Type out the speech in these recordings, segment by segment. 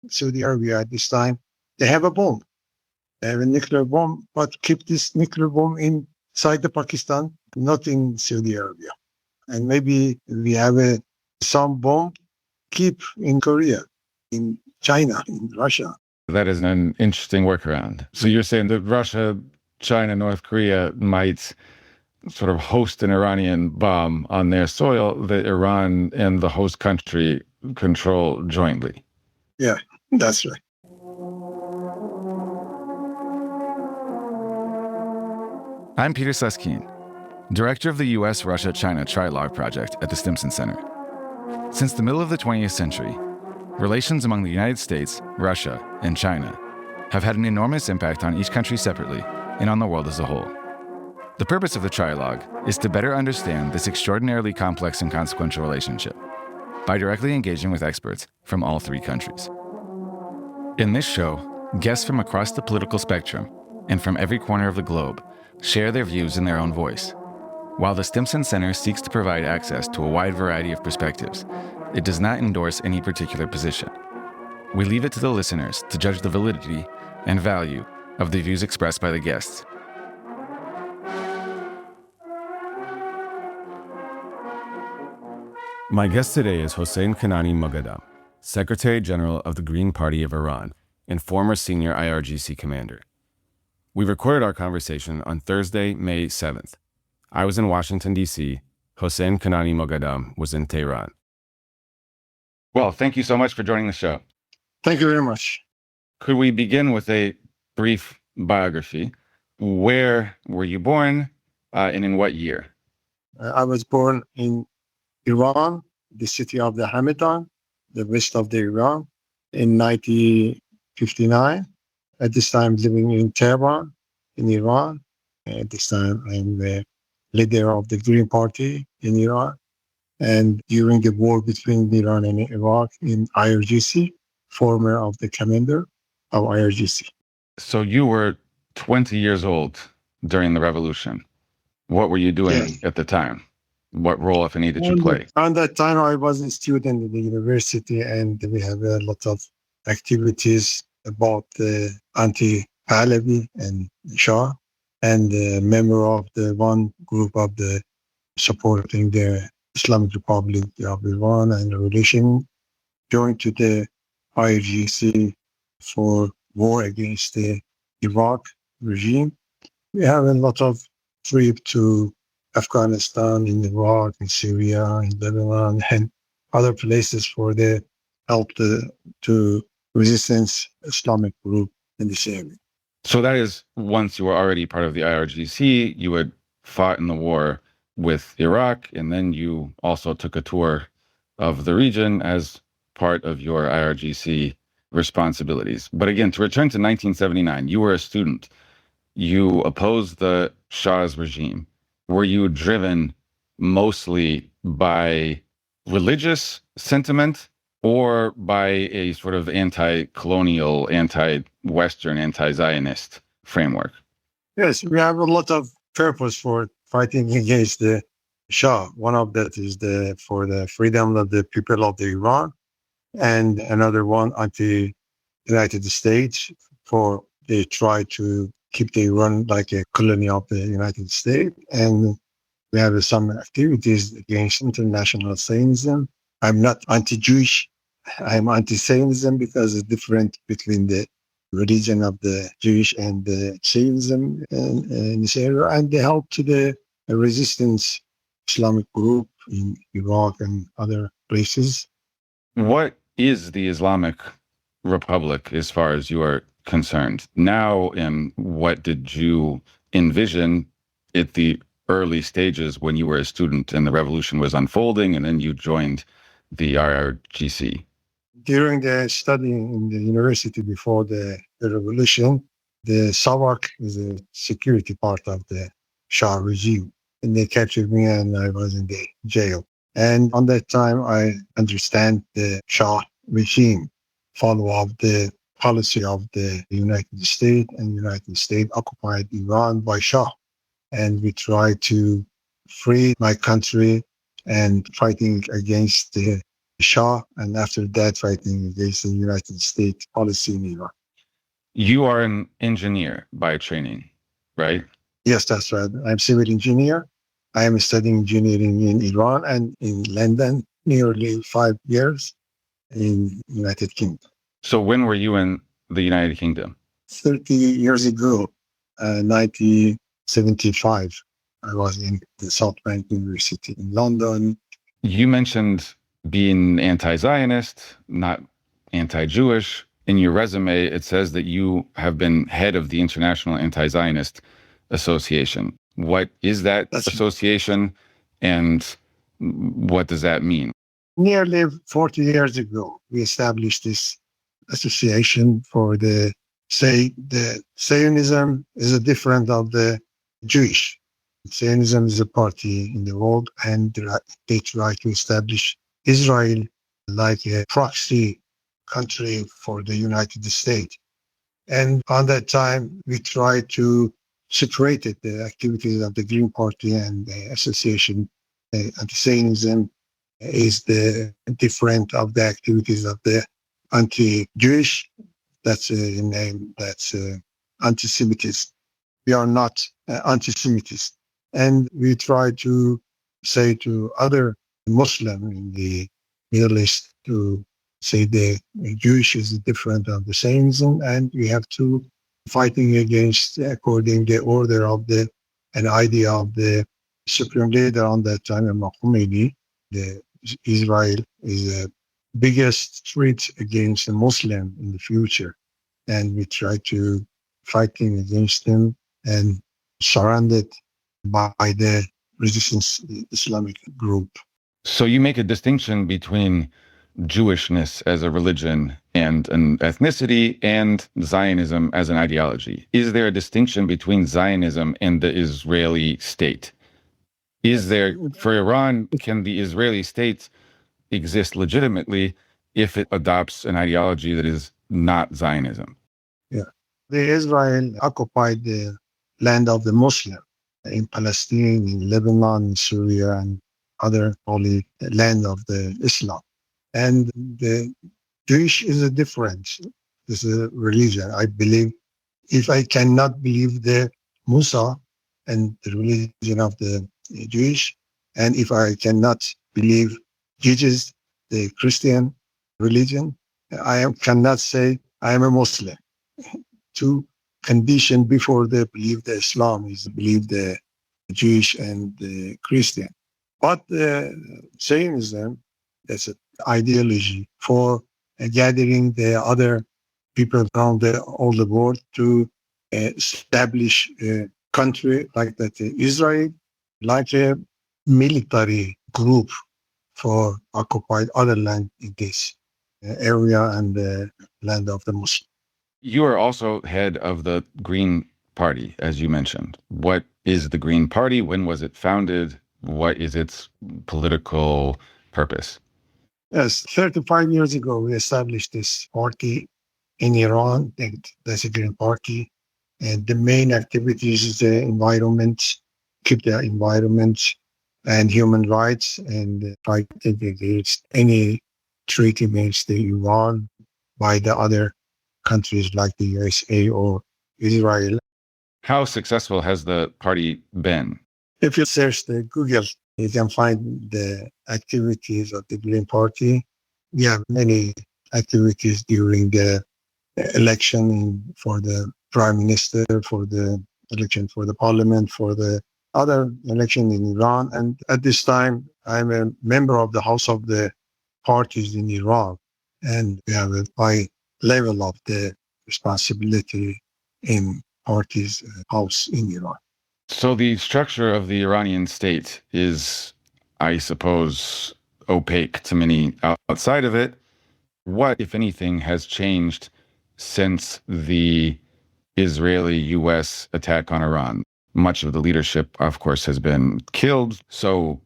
Saudi Arabia at this time, they have a bomb. They have a nuclear bomb, but keep this nuclear bomb inside the Pakistan, not in Saudi Arabia. And maybe we have some bomb keep in Korea, in China, in Russia. That is an interesting workaround. So you're saying that Russia, China, North Korea might sort of host an Iranian bomb on their soil that Iran and the host country control jointly. Yeah, that's right. I'm Peter Suskind, director of the U.S.-Russia-China Trialogue Project at the Stimson Center. Since the middle of the 20th century, relations among the United States, Russia, and China have had an enormous impact on each country separately and on the world as a whole. The purpose of the Trialogue is to better understand this extraordinarily complex and consequential relationship by directly engaging with experts from all three countries. In this show, guests from across the political spectrum and from every corner of the globe share their views in their own voice. While the Stimson Center seeks to provide access to a wide variety of perspectives, it does not endorse any particular position. We leave it to the listeners to judge the validity and value of the views expressed by the guests. My guest today is Hossein Kanani Moghaddam, Secretary General of the Green Party of Iran and former senior IRGC commander. We recorded our conversation on Thursday, May 7th. I was in Washington, D.C. Hossein Kanani Moghaddam was in Tehran. Well, thank you so much for joining the show. Thank you very much. Could we begin with a brief biography? Where were you born and in what year? I was born in Iran, the city of the Hamadan, the west of the Iran, in 1959. At this time, living in Tehran, in Iran. At this time, I'm the leader of the Green Party in Iran. And during the war between Iran and Iraq in IRGC, former of the commander of IRGC. So you were 20 years old during the revolution. What were you doing at the time? What role, if any, did you play? At that time, I was a student in the university, and we have a lot of activities about the anti-Pahlavi and Shah, and a member of the one group of the supporting the Islamic Republic of Iran and the relation joined to the IRGC for war against the Iraq regime. We have a lot of trips to Afghanistan, in Iraq, in Syria, in Lebanon, and other places for the help to resistance Islamic group in this area. So that is, once you were already part of the IRGC, you had fought in the war with Iraq, and then you also took a tour of the region as part of your IRGC responsibilities. But again, to return to 1979, you were a student. You opposed the Shah's regime. Were you driven mostly by religious sentiment or by a sort of anti-colonial, anti-Western, anti-Zionist framework? Yes, we have a lot of purpose for fighting against the Shah. One of that is for the freedom of the people of the Iran, and another one anti-United States, for they try to keep the Iran like a colony of the United States. And we have some activities against international Zionism. I'm not anti-Jewish. I'm anti-Zionism because it's different between the religion of the Jewish and the Zionism in this area. And they help to the resistance Islamic group in Iraq and other places. What is the Islamic Republic as far as you are concerned now, and what did you envision at the early stages when you were a student and the revolution was unfolding and then you joined the IRGC? During the study in the university before the revolution, the SAVAK is a security part of the Shah regime. And they captured me and I was in the jail. And on that time, I understand the Shah regime follow up the policy of the United States, and United States occupied Iran by Shah. And we tried to free my country and fighting against the Shah, and after that fighting against the United States policy in Iran. You are an engineer by training, right? Yes, that's right. I'm civil engineer. I am studying engineering in Iran and in London, nearly 5 years in United Kingdom. So when were you in the United Kingdom? 30 years ago, 1975, I was in the South Bank University in London. You mentioned being anti-Zionist, not anti-Jewish. In your resume, it says that you have been head of the International Anti-Zionist Association. What is that association, and what does that mean? Nearly 40 years ago, we established this association for the Zionism is a different of the Jewish. Zionism is a party in the world, and they try to establish Israel like a proxy country for the United States. And on that time, we tried to separate the activities of the Green Party and the association. Anti-Zionism is the different of the activities of the anti-Jewish. That's a name. That's anti-Semitism. We are not anti-Semitism. And we try to say to other Muslims in the Middle East to say the Jewish is different of the Zionism, and we have to fighting against according the order of the an idea of the supreme leader on that time, Khomeini. The Israel is the biggest threat against the Muslim in the future, and we try to fighting against them and surrounded by the resistance Islamic group. So you make a distinction between Jewishness as a religion and an ethnicity and Zionism as an ideology. Is there a distinction between Zionism and the Israeli state? Is there, for Iran, can the Israeli state exist legitimately if it adopts an ideology that is not Zionism? Yeah. The Israel occupied the land of the Muslim in Palestine, in Lebanon, in Syria, and other holy land of the Islam. And the Jewish is a different, it's a religion. I believe if I cannot believe the Musa and the religion of the Jewish, and if I cannot believe Jesus, the Christian religion, cannot say I am a Muslim. Two conditions before they believe the Islam is believe the Jewish and the Christian. But Zionism, that's an ideology for gathering the other people around all the world to establish a country like that, Israel, like a military group for occupied other land in this area and the land of the Muslims. You are also head of the Green Party, as you mentioned. What is the Green Party? When was it founded? What is its political purpose? Yes, 35 years ago, we established this party in Iran, that's a Green Party. And the main activities is the environment, keep the environment and human rights, and fight against any treaty against the Iran by the other countries like the USA or Israel. How successful has the party been? If you search the Google, you can find the activities of the Green Party. We have many activities during the election for the prime minister, for the election for the parliament, for the other election in Iran. And at this time, I'm a member of the House of the Parties in Iran. And we have a high level of the responsibility in parties house in Iran. So the structure of the Iranian state is, I suppose, opaque to many outside of it. What, if anything, has changed since the Israeli-US attack on Iran? Much of the leadership, of course, has been killed. So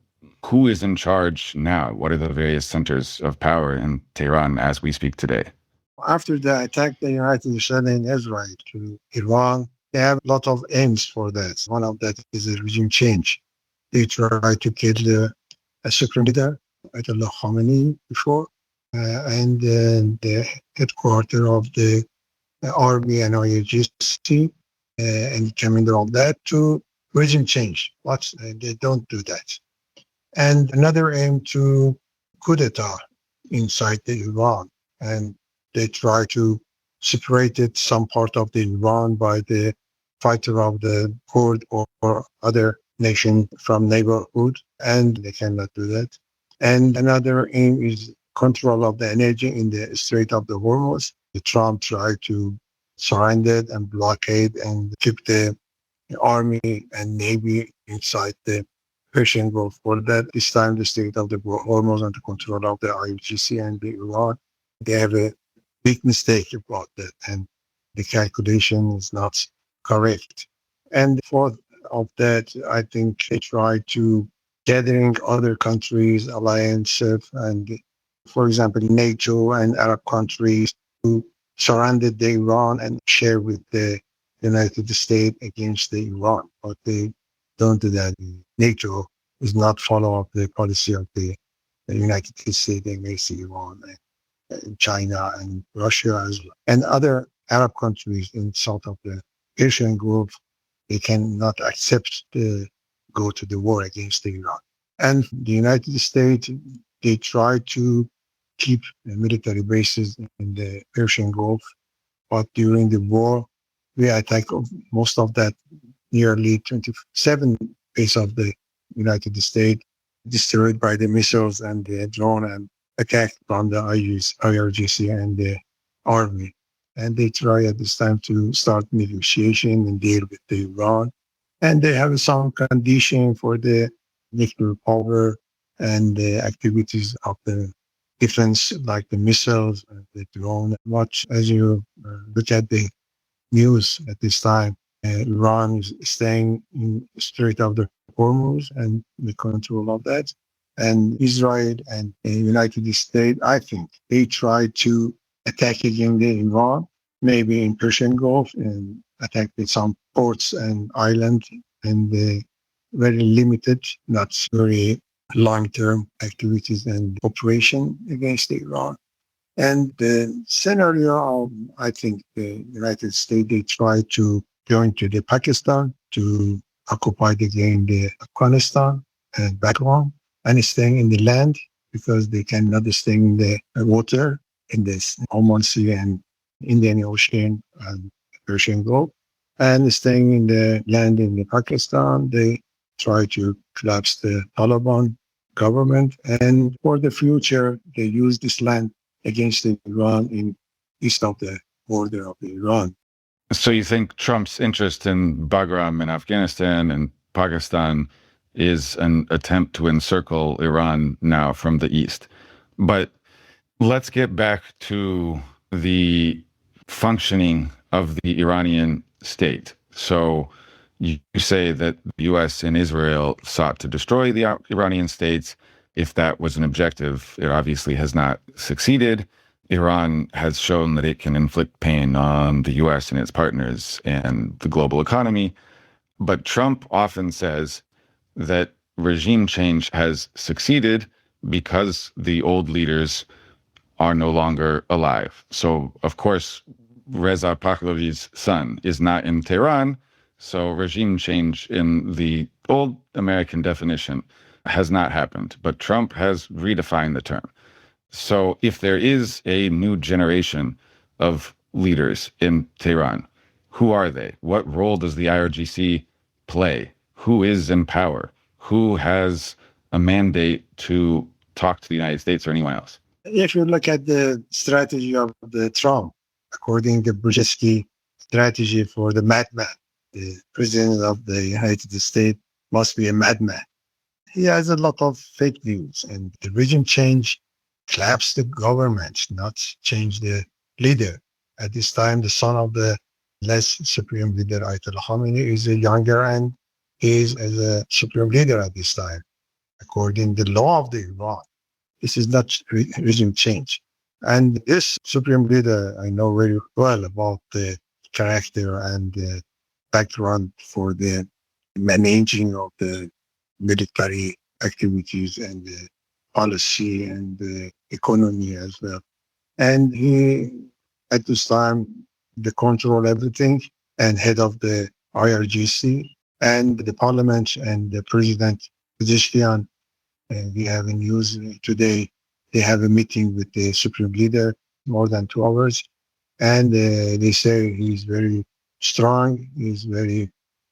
who is in charge now? What are the various centers of power in Tehran as we speak today? After the attack, the United States and Israel to Iran, they have a lot of aims for that. One of that is a regime change. They try to kill the supreme leader Ayatollah Khamenei before, and the headquarters of the army and IRGC, and commander of that to regime change. But they don't do that. And another aim to coup d'etat inside the Iran. And they try to separate it, some part of the Iran by the fighter of the Kurd or other nation from neighborhood, and they cannot do that. And another aim is control of the energy in the Strait of the Hormuz. The Trump tried to surrender and blockade and keep the army and navy inside the Persian Gulf. For that, this time the Strait of the Hormuz under control of the IRGC and the Iran. They have a big mistake about that, and the calculation is not correct. And for of that, I think they try to gathering other countries, alliances, and for example, NATO and Arab countries to surrender the Iran and share with the United States against the Iran. But they don't do that. NATO is not follow up the policy of the United States against Iran and China and Russia as well. And other Arab countries in south of the Persian Gulf, they cannot accept to go to the war against Iran. And the United States, they try to keep the military bases in the Persian Gulf, but during the war, we attacked most of that, nearly 27 bases of the United States, destroyed by the missiles and the drone and attacked from the IRGC and the army. And they try at this time to start negotiation and deal with the Iran. And they have some condition for the nuclear power and the activities of the defense, like the missiles and the drone. Much as you look at the news at this time, Iran is staying in the Strait of the Hormuz and the control of that. And Israel and the United States, I think, they try to attack against the Iran, maybe in Persian Gulf, and attack with some ports and islands, and very limited, not very long-term activities and operation against Iran. And the scenario, I think the United States, they try to join to the Pakistan to occupy again the Afghanistan and background, and staying in the land because they cannot stay in the water in this Oman Sea and Indian Ocean and Persian Gulf. And staying in the land in the Pakistan, they try to collapse the Taliban government. And for the future, they use this land against Iran in east of the border of Iran. So you think Trump's interest in Bagram in Afghanistan and Pakistan is an attempt to encircle Iran now from the east. But let's get back to the functioning of the Iranian state. So you say that the U.S. and Israel sought to destroy the Iranian states. If that was an objective, it obviously has not succeeded. Iran has shown that it can inflict pain on the U.S. and its partners and the global economy. But Trump often says that regime change has succeeded because the old leaders are no longer alive. So, of course, Reza Pahlavi's son is not in Tehran, so regime change in the old American definition has not happened. But Trump has redefined the term. So if there is a new generation of leaders in Tehran, who are they? What role does the IRGC play? Who is in power? Who has a mandate to talk to the United States or anyone else? If you look at the strategy of the Trump, according to Brzezinski strategy for the madman, the president of the United States must be a madman. He has a lot of fake news, and the regime change collapse the government, not change the leader. At this time, the son of the last supreme leader, Ayatollah Khamenei, is a younger, and he is as a supreme leader at this time, according to the law of the Iran. This is not regime change. And this supreme leader, I know very well about the character and the background for the managing of the military activities and the policy and the economy as well. And he, at this time, they control everything and head of the IRGC and the parliament and the president, Pezeshkian. And we have a news today. They have a meeting with the supreme leader, more than 2 hours. And they say he's very strong, he's very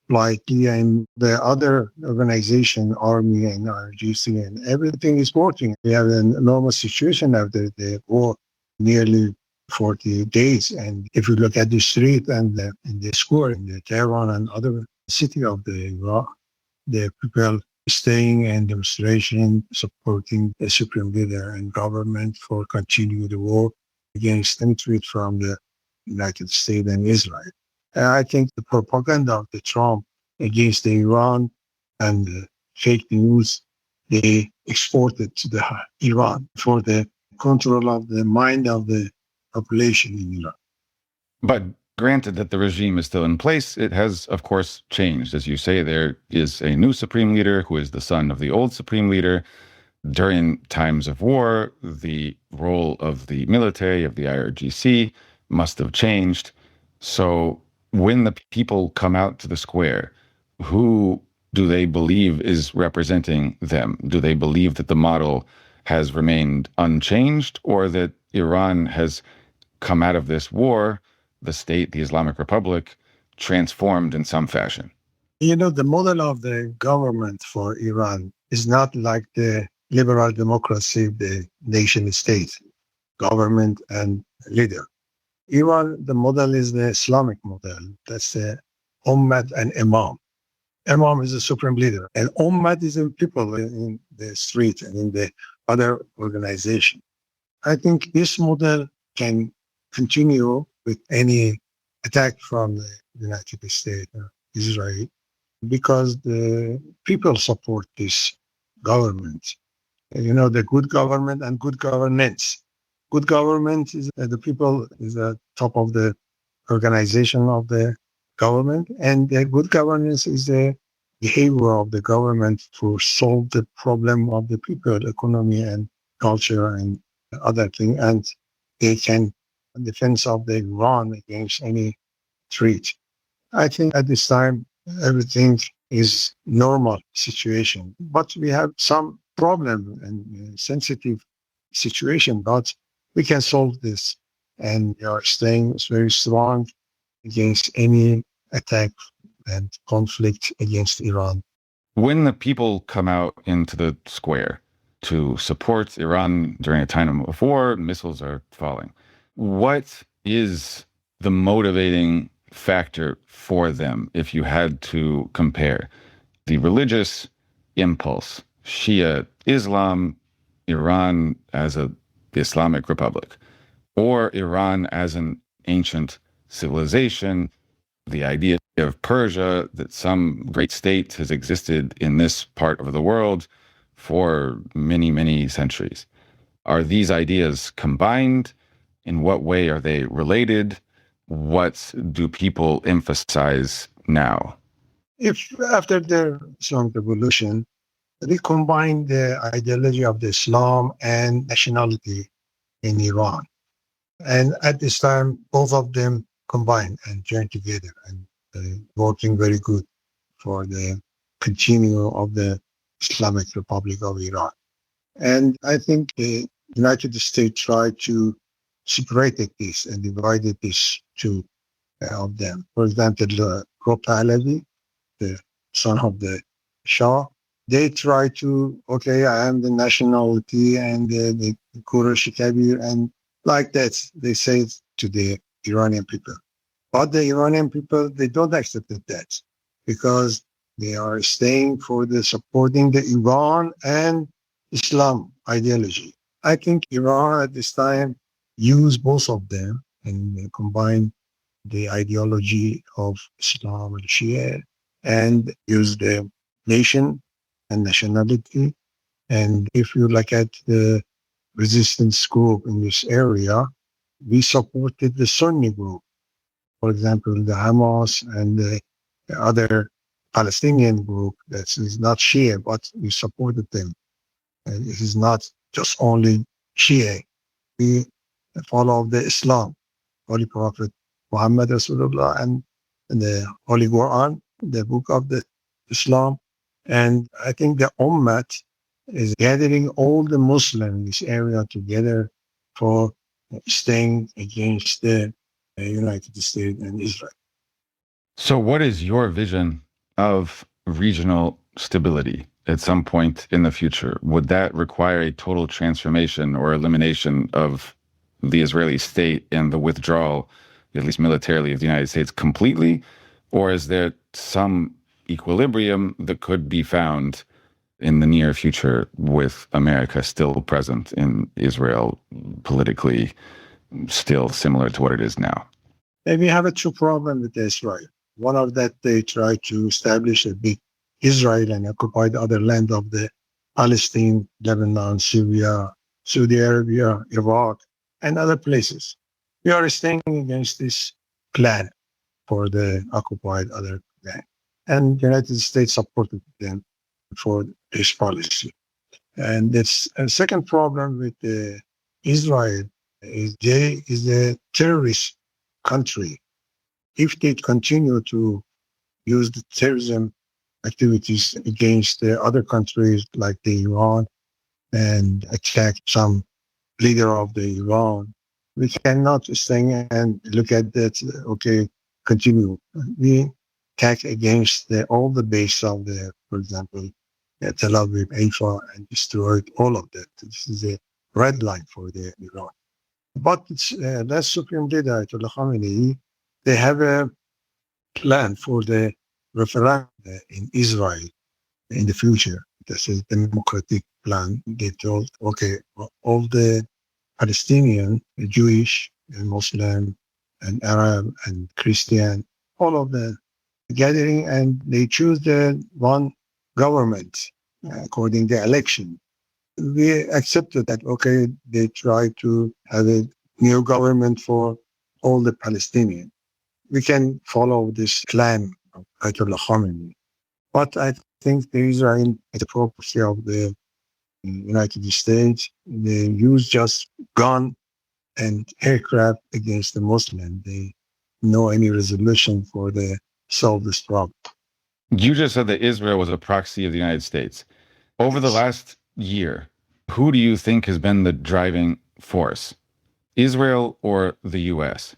likely, and the other organization, Army and IRGC, and everything is working. We have an enormous situation after the war, nearly 40 days. And if you look at the street and in the square in the Tehran and other city of the Iraq, the people staying and demonstration supporting the supreme leader and government for continuing the war against any threat from the United States and Israel. And I think the propaganda of the Trump against the Iran and the fake news, they exported to the Iran for the control of the mind of the population in Iran. But granted that the regime is still in place, it has, of course, changed. As you say, there is a new supreme leader who is the son of the old supreme leader. During times of war, the role of the military, of the IRGC, must have changed. So when the people come out to the square, who do they believe is representing them? Do they believe that the model has remained unchanged, or that Iran has come out of this war, the state, the Islamic Republic, transformed in some fashion? You know, the model of the government for Iran is not like the liberal democracy, the nation state, government and leader. Iran, the model is the Islamic model. That's the Ummah and Imam. Imam is the supreme leader, and Ummah is the people in the street and in the other organization. I think this model can continue with any attack from the United States or Israel, because the people support this government. You know, the good government and good governance. Good government is the people is the top of the organization of the government, and the good governance is the behavior of the government to solve the problem of the people, economy and culture and other thing, and they can defense of the Iran against any threat. I think at this time everything is normal situation, but we have some problem and sensitive situation, but we can solve this, and we are staying very strong against any attack and conflict against Iran. When the people come out into the square to support Iran during a time of war, missiles are falling, what is the motivating factor for them if you had to compare the religious impulse, Shia Islam, Iran as a Islamic Republic, or Iran as an ancient civilization, the idea of Persia, that some great state has existed in this part of the world for many, many centuries? Are these ideas combined? In what way are they related? What do people emphasize now? If after the Islamic Revolution, they combined the ideology of the Islam and nationality in Iran. And at this time, both of them combined and joined together and working very good for the continuing of the Islamic Republic of Iran. And I think the United States tried to separate this and divided this two of them. For example, Pahlavi, the son of the Shah, they try to, okay, I am the nationality and the Quraysh Kabir, and like that, they say to the Iranian people. But the Iranian people, they don't accept that because they are staying for the supporting the Iran and Islam ideology. I think Iran at this time use both of them and combine the ideology of Islam and Shia and use the nation and nationality. And if you look at the resistance group in this area, we supported the Sunni group. For example, the Hamas and the other Palestinian group that is not Shia, but we supported them. And it is not just only Shia. We follow the Islam, Holy Prophet Muhammad Rasulullah, and the Holy Quran, the book of the Islam. And I think the Ummah is gathering all the Muslims in this area together for staying against the United States and Israel. So, what is your vision of regional stability at some point in the future? Would that require a total transformation or elimination of the Israeli state and the withdrawal, at least militarily, of the United States completely? Or is there some equilibrium that could be found in the near future with America still present in Israel politically, still similar to what it is now? And we have a true problem with Israel. One of that, they try to establish a big Israel and occupy the other land of the Palestine, Lebanon, Syria, Saudi Arabia, Iraq, and other places. We are staying against this plan for the occupied other land. And the United States supported them for this policy. And it's a second problem with Israel is they is a terrorist country. If they continue to use the terrorism activities against the other countries like the Iran and attack some leader of the Iran, we cannot stay and look at that, okay, continue. We attack against all the base of the, for example, Tel Aviv, Haifa, and destroyed all of that. This is a red line for the Iran. But last Supreme Leader, Ayatollah Khamenei, they have a plan for the referendum in Israel in the future. This is a democratic plan. They told, okay, all the Palestinian, Jewish, and Muslim, and Arab, and Christian, all of them gathering, and they choose the one government according to the election. We accepted that, okay, they try to have a new government for all the Palestinians. We can follow this plan of Ayatollah Khamenei. But I think the Israel is the property of the United States. They use just gun and aircraft against the Muslim. They know any resolution for the solve this problem. You just said that Israel was a proxy of the United States. Over the last year, who do you think has been the driving force, Israel or the U.S.,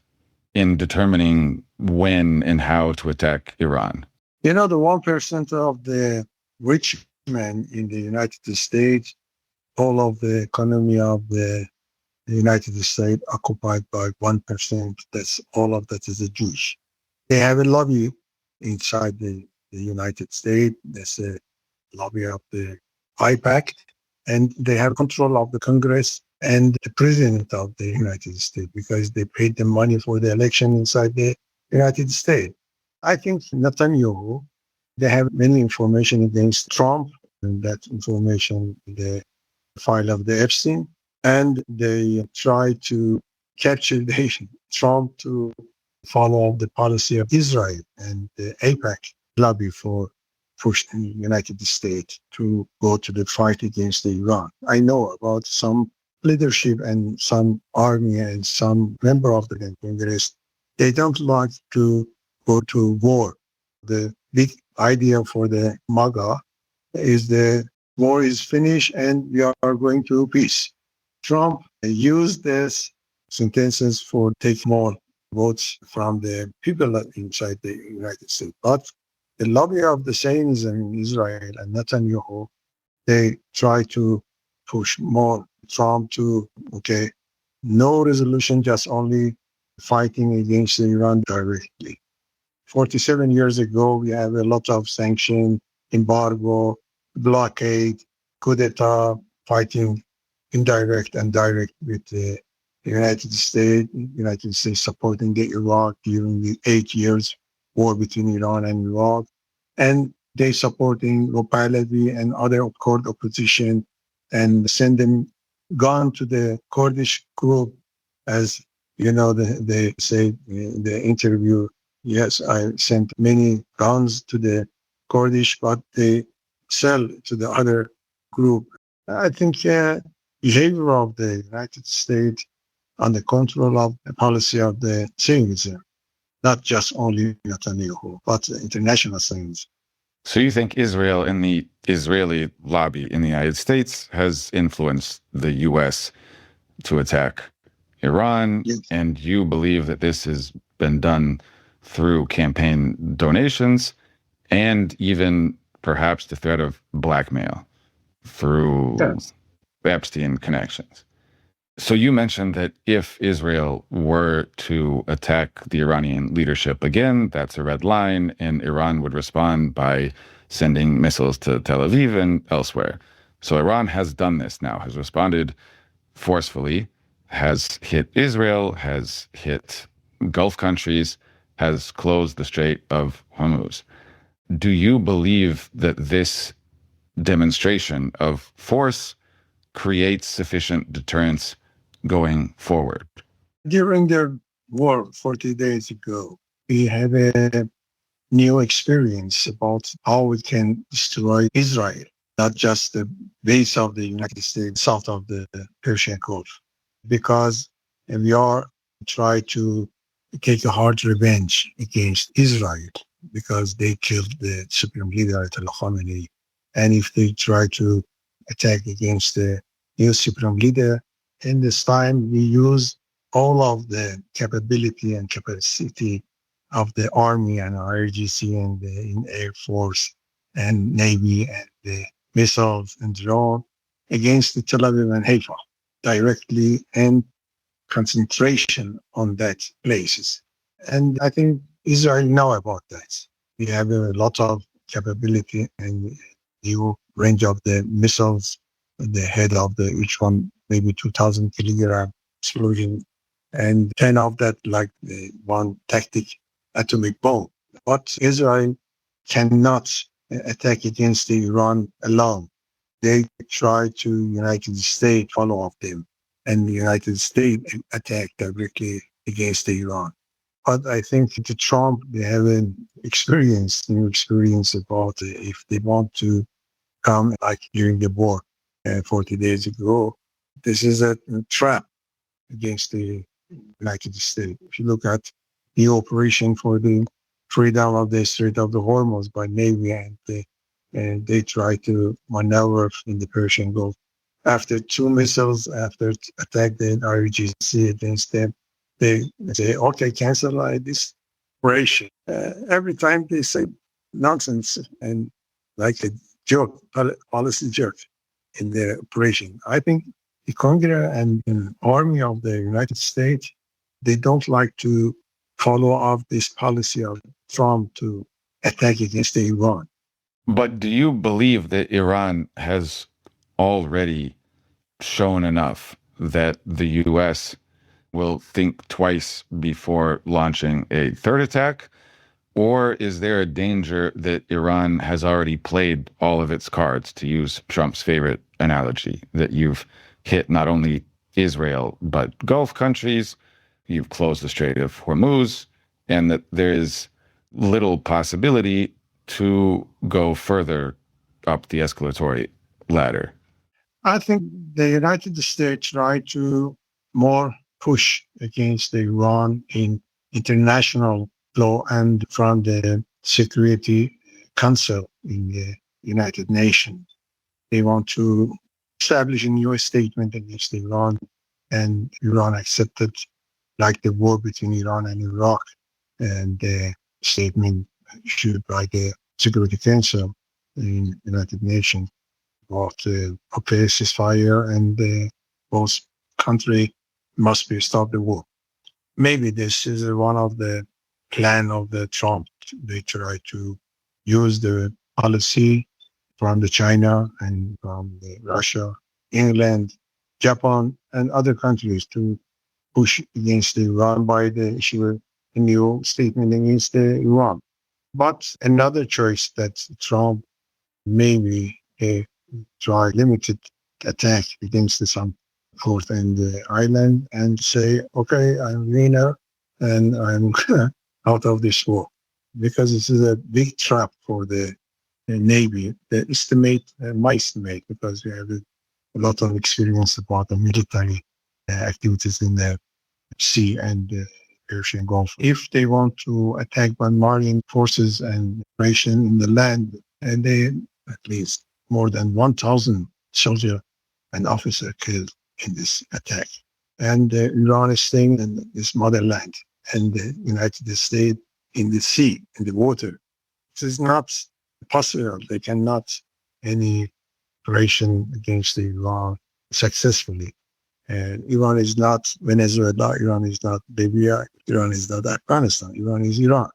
in determining when and how to attack Iran? You know, the 1% of the rich men in the United States, all of the economy of the United States occupied by 1%. That's all of that is the Jewish. They have a lobby inside the United States. There's a lobby of the IPAC, and they have control of the Congress and the president of the United States because they paid the money for the election inside the United States. I think Netanyahu, they have many information against Trump, and that information, the file of the Epstein, and they try to capture Trump to follow the policy of Israel and the AIPAC lobby for push the United States to go to the fight against Iran. I know about some leadership and some army and some member of the Congress. They don't like to go to war. The big idea for the MAGA is the war is finished and we are going to peace. Trump used this sentences for take more votes from the people inside the United States. But the lobby of the Zionism in Israel and Netanyahu, they try to push more Trump to, okay, no resolution, just only fighting against Iran directly. 47 years ago, we have a lot of sanction, embargo, blockade, coup d'etat, fighting indirect and direct with the United States supporting the Iraq during the 8 years war between Iran and Iraq. And they supporting Pahlavi and other Kurd opposition and send them gun to the Kurdish group. As you know, they say in the interview, yes, I sent many guns to the Kurdish, but they sell to the other group. I think behavior of the United States on the control of the policy of the Zionism, not just only Netanyahu, but international Zionism. So you think Israel and the Israeli lobby in the United States has influenced the U.S. to attack Iran, Yes. and you believe that this has been done through campaign donations and even perhaps the threat of blackmail through Yes. Epstein connections. So you mentioned that if Israel were to attack the Iranian leadership again, that's a red line, and Iran would respond by sending missiles to Tel Aviv and elsewhere. So Iran has done this now, has responded forcefully, has hit Israel, has hit Gulf countries, has closed the Strait of Hormuz. Do you believe that this demonstration of force creates sufficient deterrence going forward? During the war 40 days ago, we had a new experience about how we can destroy Israel, not just the base of the United States south of the Persian Gulf, because we are trying to take a hard revenge against Israel because they killed the supreme leader Ayatollah Khamenei. And if they try to attack against the new supreme leader, in this time we use all of the capability and capacity of the Army and IRGC and the Air Force and Navy and the missiles and drone against the Tel Aviv and Haifa directly, and concentration on that places. And I think Israel know about that. We have a lot of capability and new range of the missiles, the head of the each one maybe 2,000 kilogram explosion, and 10 of that like the one tactic atomic bomb. But Israel cannot attack against Iran alone. They try to United States follow up them, and the United States attack directly against Iran. But I think the Trump, they have an new experience about if they want to come like during the war 40 days ago. This is a trap against the United States. If you look at the operation for the freedom of the Strait of the Hormuz by Navy, and they try to maneuver in the Persian Gulf. After two missiles, after attack the IRGC against them, they say, okay, cancel this operation. Every time they say nonsense and like a joke, policy joke in their operation. I think the Congress and the Army of the United States, they don't like to follow up this policy of Trump to attack against Iran. But do you believe that Iran has already shown enough that the U.S. will think twice before launching a third attack? Or is there a danger that Iran has already played all of its cards, to use Trump's favorite analogy, that you've hit not only Israel, but Gulf countries, you've closed the Strait of Hormuz, and that there is little possibility to go further up the escalatory ladder? I think the United States try to more push against Iran in international law and from the Security Council in the United Nations. They want to establish a new statement against Iran, and Iran accepted like the war between Iran and Iraq, and the statement issued by the Security Council in the United Nations about a ceasefire, and both countries must be stop the war. Maybe this is one of the plan of the Trump. They try to use the policy from the China and from the Russia, England, Japan, and other countries to push against Iran by the issue a new statement against Iran. But another choice that Trump maybe try limited attack against some port in the island and say, okay, I'm winner and I'm out of this war. Because this is a big trap for the Navy. My estimate, because we have a lot of experience about the military activities in the sea and Persian Gulf. If they want to attack by marine forces and operation in the land, and they at least more than 1,000 soldiers and officers killed in this attack. And Iran is staying in this motherland, and the United States in the sea, in the water. This is not possible. They cannot any operation against Iran successfully. And Iran is not Venezuela, Iran is not Libya, Iran is not Afghanistan, Iran is Iran.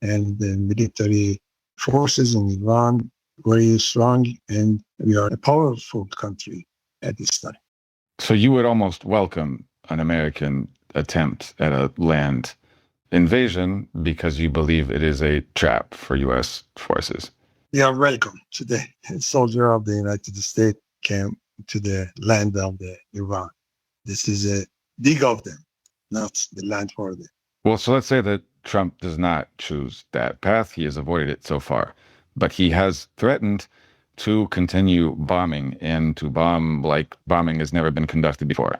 And the military forces in Iran very strong, and we are a powerful country at this time. So you would almost welcome an American attempt at a land invasion because you believe it is a trap for U.S. forces. You are welcome. Today, a soldier of the United States came to the land of the Iran. This is a dig of them, not the land for them. Well, so let's say that Trump does not choose that path. He has avoided it so far, but he has threatened to continue bombing and to bomb like bombing has never been conducted before.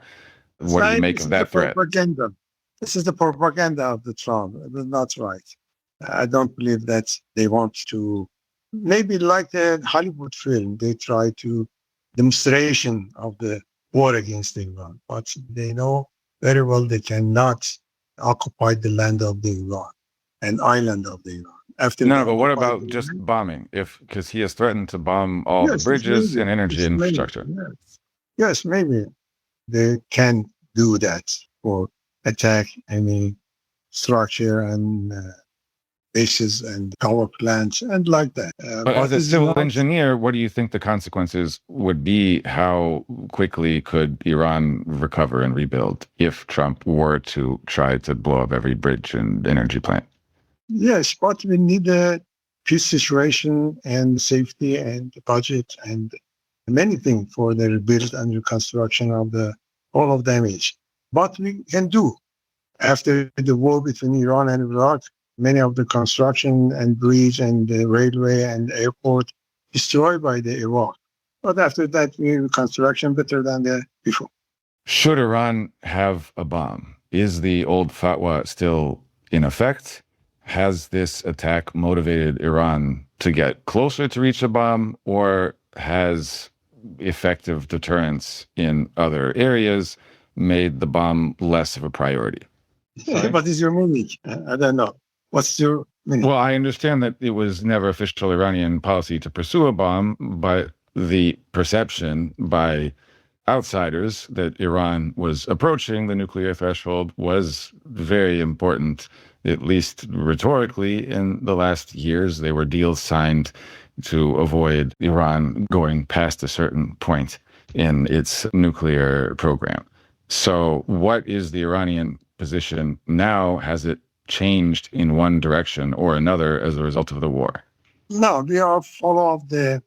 What do you make of that threat? Propaganda. This is the propaganda of the Trump. It's not right. I don't believe that they want to, maybe like the Hollywood film, they try to demonstration of the war against Iran, but they know very well they cannot occupy the land of the Iran, an island of the Iran. But what about just bombing? Because he has threatened to bomb all the bridges and energy infrastructure. Yes, maybe they can do that or attack any structure and bases and power plants and like that. But as a civil engineer, what do you think the consequences would be? How quickly could Iran recover and rebuild if Trump were to try to blow up every bridge and energy plant? Yes, but we need a peace situation and safety and budget and many things for the rebuild and reconstruction of the all of damage. But we can do. After the war between Iran and Iraq, many of the construction and bridge and the railway and airport destroyed by the Iraq. But after that, we reconstruction better than the before. Should Iran have a bomb? Is the old fatwa still in effect? Has this attack motivated Iran to get closer to reach a bomb, or has effective deterrence in other areas made the bomb less of a priority? What is your meaning? I don't know. What's your meaning? Well, I understand that it was never official Iranian policy to pursue a bomb, but the perception by outsiders that Iran was approaching the nuclear threshold was very important, at least rhetorically. In the last years, there were deals signed to avoid Iran going past a certain point in its nuclear program. So what is the Iranian position now? Has it changed in one direction or another as a result of the war? No, we are follow of the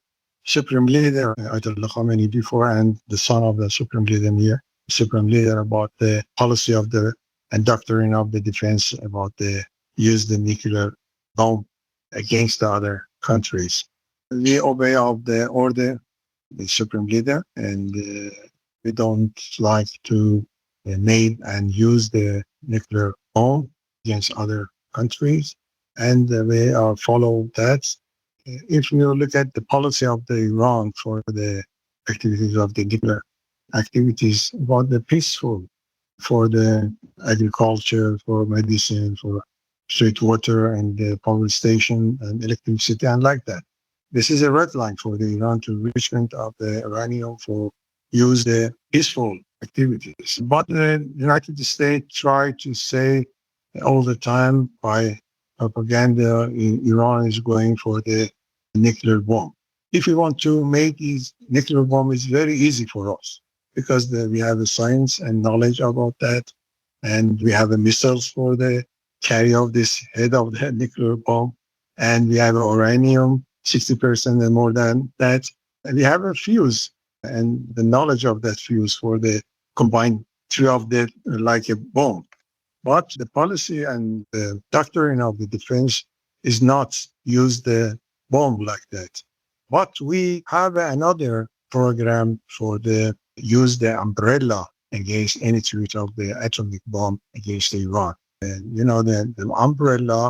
Supreme Leader, Ayatollah Khamenei, before, and the son of the Supreme Leader here, Supreme Leader, about the policy of the and doctrine of the defense about the use the nuclear bomb against the other countries. We obey of the order, the Supreme Leader, and we don't like to make and use the nuclear bomb against other countries, and we follow that. If you look at the policy of the Iran for the activities of the nuclear activities, about the peaceful, for the agriculture, for medicine, for straight water and the power station and electricity and like that. This is a red line for the Iran to enrichment of the uranium for use the peaceful activities. But the United States try to say all the time by propaganda, Iran is going for the nuclear bomb. If we want to make these nuclear bomb, it's very easy for us because we have the science and knowledge about that, and we have the missiles for the carry of this head of the nuclear bomb, and we have uranium 60% and more than that, and we have a fuse and the knowledge of that fuse for the combined three of that like a bomb. But the policy and the doctrine of the defense is not use the bomb like that. But we have another program for the use the umbrella against any threat of the atomic bomb against Iran. And, the umbrella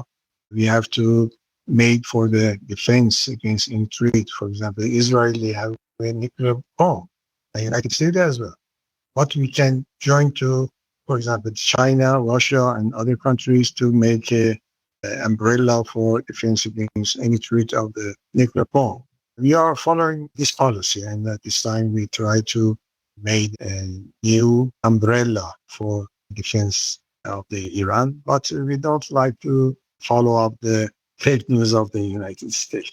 we have to make for the defense against any threat. For example, Israel, they have a nuclear bomb. The United States as well. What we can join to, for example, China, Russia, and other countries to make a umbrella for defense against any threat of the nuclear bomb. We are following this policy, and at this time we try to make a new umbrella for defense of the Iran, but we don't like to follow up the fake news of the United States.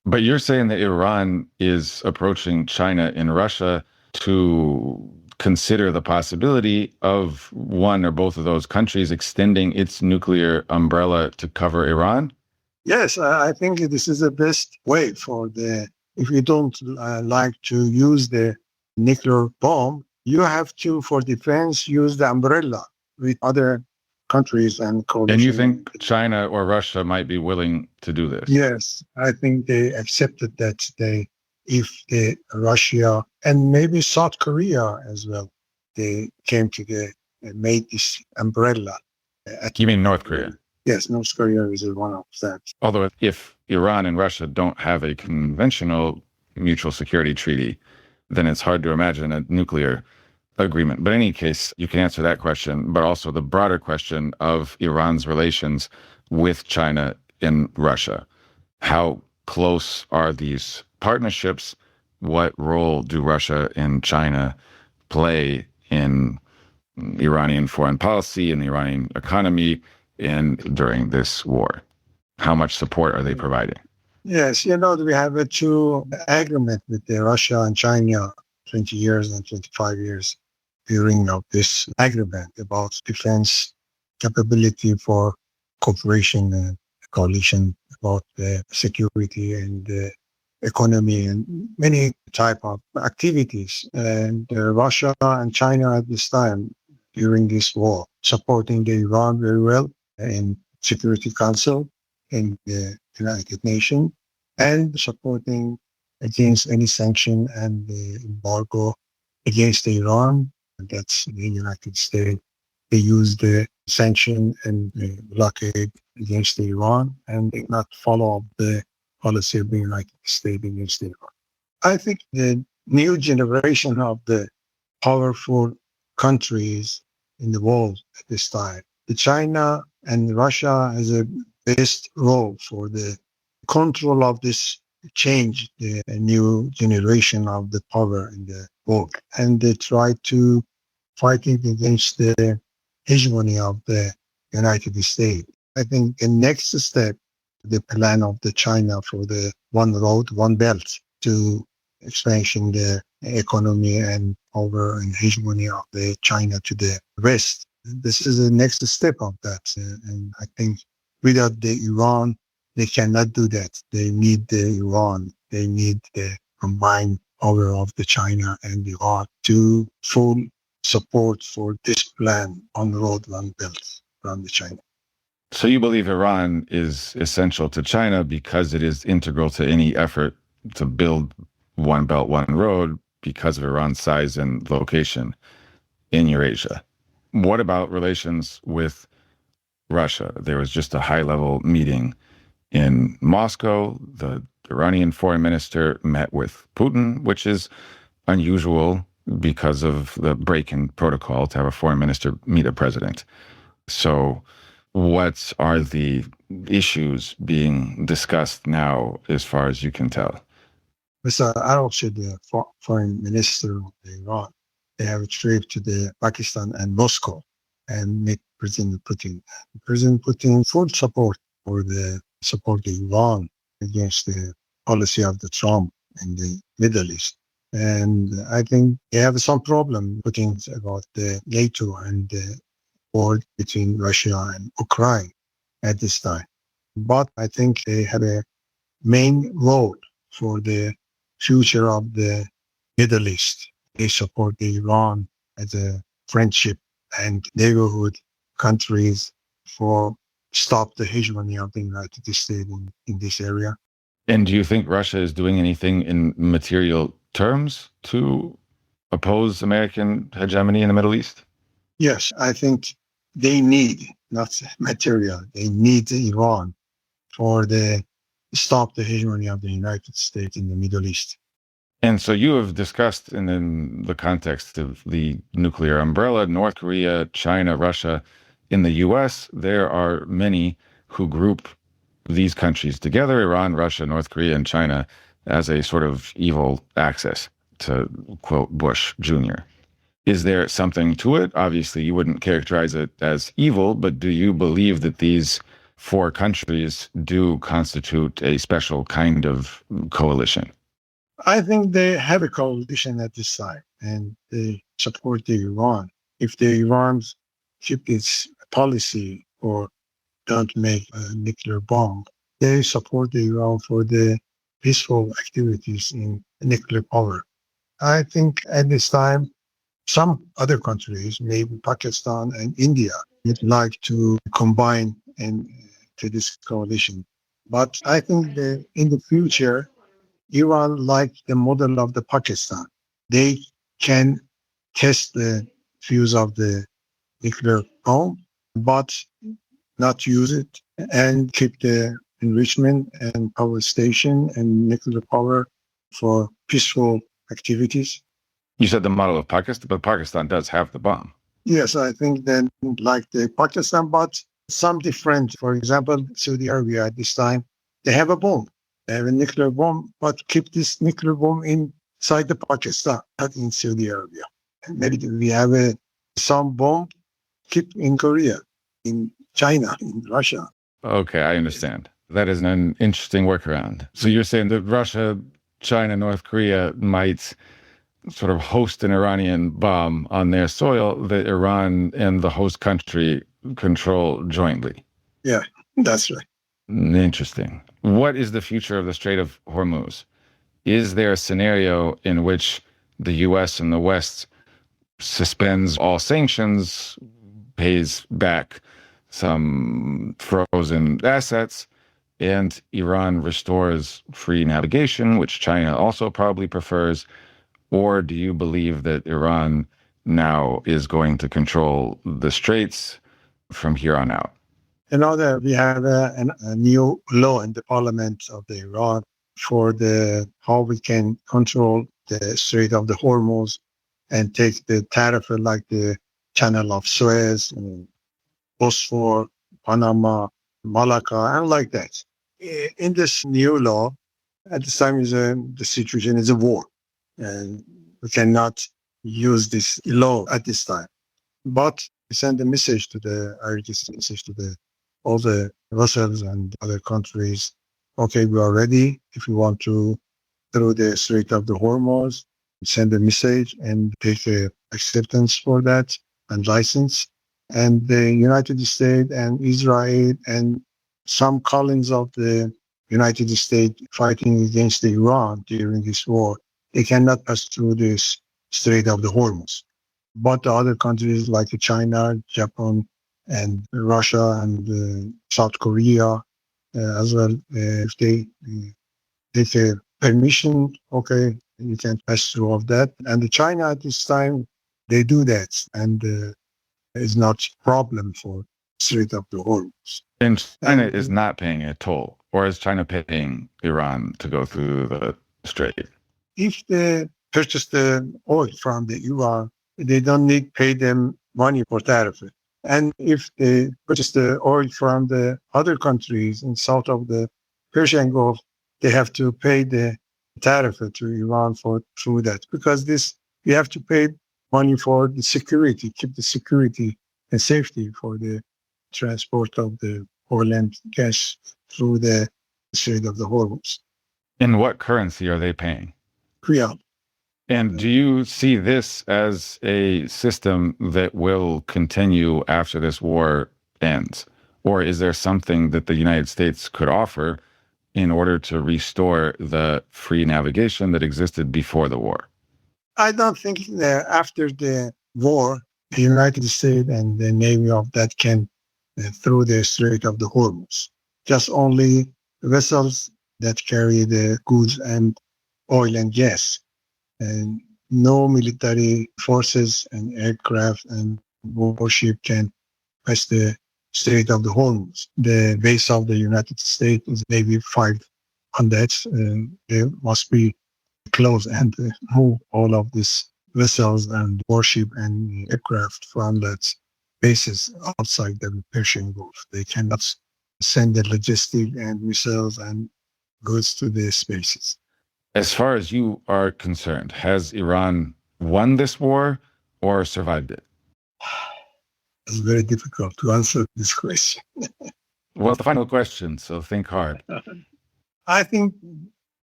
But you're saying that Iran is approaching China and Russia to consider the possibility of one or both of those countries extending its nuclear umbrella to cover Iran? Yes, I think this is the best way if you don't like to use the nuclear bomb, you have to, for defense, use the umbrella with other countries and coalition. And you think China or Russia might be willing to do this? Yes, I think they accepted that if Russia and maybe South Korea as well, they came together and made this umbrella. You mean North Korea? Yes, North Korea is one of that. Although if Iran and Russia don't have a conventional mutual security treaty, then it's hard to imagine a nuclear agreement. But in any case, you can answer that question, but also the broader question of Iran's relations with China and Russia. How close are these partnerships? What role do Russia and China play in Iranian foreign policy and the Iranian economy and during this war? How much support are they providing? Yes, we have a two agreement with Russia and China, 20 years and 25 years during this agreement about defense capability for cooperation and coalition about the security and the economy and many type of activities. And Russia and China at this time during this war supporting the Iran very well in Security Council in the United Nations and supporting against any sanction and the embargo against Iran. That's the United States. They use the sanction and the blockade against Iran and they not follow up the policy of the United States against Iran. I think the new generation of the powerful countries in the world at this time, the China and Russia has a best role for the control of this change, the new generation of the power in the world. And they try to fighting against the hegemony of the United States. I think the next step, the plan of the China for the one road, one belt to expansion the economy and power and hegemony of the China to the West. This is the next step of that. And I think without the Iran, they cannot do that. They need the Iran. They need the combined power of the China and Iran to full support for this plan on the road, one belt from the China. So you believe Iran is essential to China because it is integral to any effort to build one belt, one road because of Iran's size and location in Eurasia. What about relations with Russia? There was just a high-level meeting in Moscow. The Iranian foreign minister met with Putin, which is unusual because of the break in protocol to have a foreign minister meet a president. So what are the issues being discussed now as far as you can tell? Mr. Arabshid, the foreign minister of Iran, they have a trip to the Pakistan and Moscow and meet President Putin. President Putin full support for the support Iran against the policy of the Trump in the Middle East. And I think they have some problem putting about the NATO and the war between Russia and Ukraine at this time. But I think they have a main role for the future of the Middle East. They support Iran as a friendship and neighborhood countries for stop the hegemony of the United States in this area. And do you think Russia is doing anything in material terms to oppose American hegemony in the Middle East? Yes, I think they need, not material, they need Iran for the stop the hegemony of the United States in the Middle East. And so you have discussed in the context of the nuclear umbrella, North Korea, China, Russia. In the US, there are many who group these countries together, Iran, Russia, North Korea, and China, as a sort of evil axis, to quote Bush Jr. Is there something to it? Obviously, you wouldn't characterize it as evil, but do you believe that these four countries do constitute a special kind of coalition? I think they have a coalition at this time, and they support the Iran. If the Iran keep its policy or don't make a nuclear bomb, they support the Iran for the peaceful activities in nuclear power. I think at this time, some other countries, maybe Pakistan and India, would like to combine to this coalition. But I think that in the future, Iran, like the model of the Pakistan, they can test the fuse of the nuclear bomb, but not use it and keep the enrichment and power station and nuclear power for peaceful activities. You said the model of Pakistan, but Pakistan does have the bomb. Yes, I think then like the Pakistan, but some different. For example, Saudi Arabia at this time, they have a bomb. They have a nuclear bomb, but keep this nuclear bomb inside the Pakistan, not in Saudi Arabia. And maybe we have some bomb keep in Korea, in China, in Russia. Okay, I understand. That is an interesting workaround. So you're saying that Russia, China, North Korea might sort of host an Iranian bomb on their soil that Iran and the host country control jointly. Yeah, that's right. Interesting. What is the future of the Strait of Hormuz? Is there a scenario in which the U.S. and the West suspends all sanctions, pays back some frozen assets, and Iran restores free navigation, which China also probably prefers? Or do you believe that Iran now is going to control the straits from here on out? You know that we have a new law in the parliament of the Iran for how we can control the Strait of the Hormuz and take the tariff like the Channel of Suez, Bosphor, Panama, Malacca, and like that. In this new law, at this time the situation is a war, and we cannot use this law at this time. But we send a message to the IRGC, message to all the vessels and other countries. Okay, we are ready. If you want to through the Strait of the Hormuz, send a message and take acceptance for that and license. And the United States and Israel and some colonies of the United States fighting against Iran during this war, they cannot pass through this Strait of the Hormuz. But the other countries like China, Japan, and Russia and South Korea as well, if they take a permission, okay, you can pass through all that. And China at this time, they do that, and it's not a problem for Strait of the Hormuz. And China is not paying a toll, or is China paying Iran to go through the strait? If they purchase the oil from the Iran, they don't need to pay them money for tariff. And if they purchase the oil from the other countries in south of the Persian Gulf, they have to pay the tariff to Iran through that. Because you have to pay money for the security, keep the security and safety for the transport of the oil and gas through the Strait of the Hormuz. In what currency are they paying? Riyal. And do you see this as a system that will continue after this war ends? Or is there something that the United States could offer in order to restore the free navigation that existed before the war? I don't think that after the war, the United States and the Navy of that can through the Strait of the Hormuz. Just only vessels that carry the goods and oil and gas. And no military forces and aircraft and warship can pass the Strait of the Hormuz. The base of the United States is maybe 5 on that. They must be close and move all of these vessels and warship and aircraft from that bases outside the Persian Gulf. They cannot send the logistic and missiles and goods to the spaces. As far as you are concerned, has Iran won this war or survived it? It's very difficult to answer this question. Well, it's the final question, so think hard. I think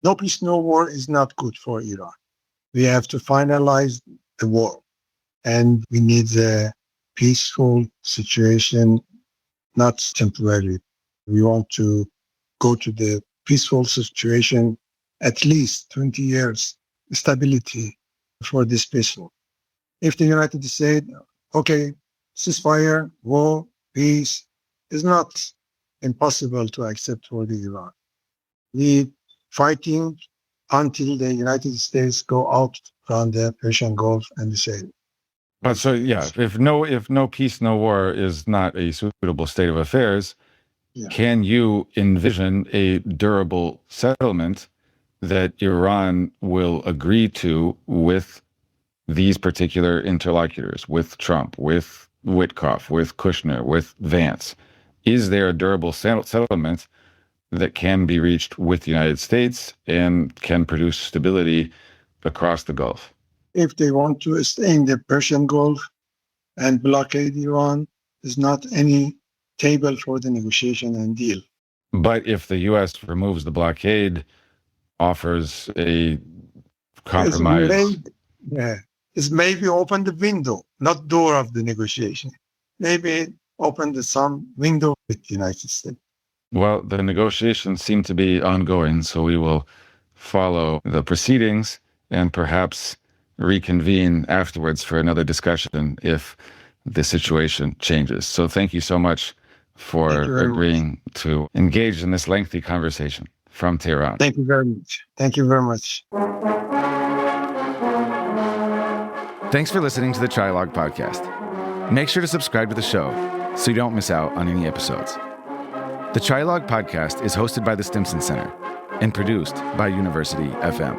no peace, no war is not good for Iran. We have to finalize the war, and we need a peaceful situation, not temporary. We want to go to the peaceful situation, at least 20 years stability for this peaceful. If the United States, okay, ceasefire, war, peace is not impossible to accept for the Iran. We fighting until the United States go out from the Persian Gulf and say. But so yeah, if no peace, no war is not a suitable state of affairs, can you envision a durable settlement that Iran will agree to with these particular interlocutors, with Trump, with Witkoff, with Kushner, with Vance? Is there a durable settlement that can be reached with the United States and can produce stability across the Gulf? If they want to stay in the Persian Gulf and blockade Iran, there's not any table for the negotiation and deal. But if the U.S. removes the blockade, offers a compromise... It's maybe open the window, not door of the negotiation. Maybe open some window with the United States. Well, the negotiations seem to be ongoing, so we will follow the proceedings and perhaps reconvene afterwards for another discussion if the situation changes. So thank you so much for agreeing to engage in this lengthy conversation from Tehran. Thank you very much. Thank you very much. Thanks for listening to the Trialogue Podcast. Make sure to subscribe to the show so you don't miss out on any episodes. The Trialogue Podcast is hosted by the Stimson Center and produced by University FM.